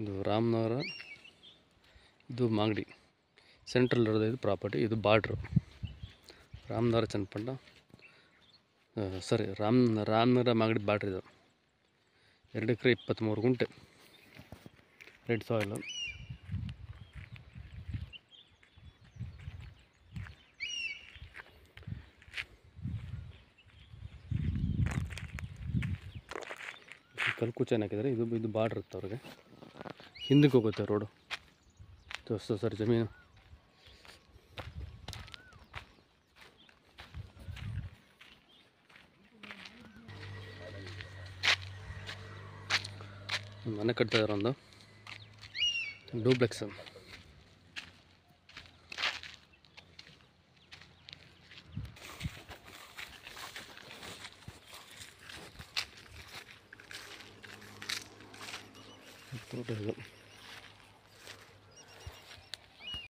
ಇದು ರಾಮನಗರ, ಇದು ಮಾಗಡಿ ಸೆಂಟ್ರಲ್ ಇರೋದು. ಇದು ಪ್ರಾಪರ್ಟಿ, ಇದು ಬಾರ್ಡ್ರು. ರಾಮನಗರ ಚನ್ನಪಟ್ಟಣ, ರಾಮನಗರ ಮಾಗಡಿ ಬಾರ್ಡ್ರ್. ಇದು 2 ಎಕರೆ 23 ಗುಂಟೆ ರೆಡ್ ಸಾಯಿಲು. ಕಲ್ಕು ಚೆನ್ನಾಗಿದ್ದಾರೆ. ಇದು ಬಾರ್ಡ್ರ್ ಇರುತ್ತೆ ಅವ್ರಿಗೆ. ಹಿಂದಕ್ಕೆ ಹೋಗುತ್ತೆ ರೋಡು. ತೋರಿಸ್ತು ಸರ್ ಜಮೀನು. ಮನೆ ಕಟ್ತಾ ಇದ್ದಾರೆ, ಒಂದು ಡೂಪ್ಲೆಕ್ಸ್. ತೋಟ ಇದು.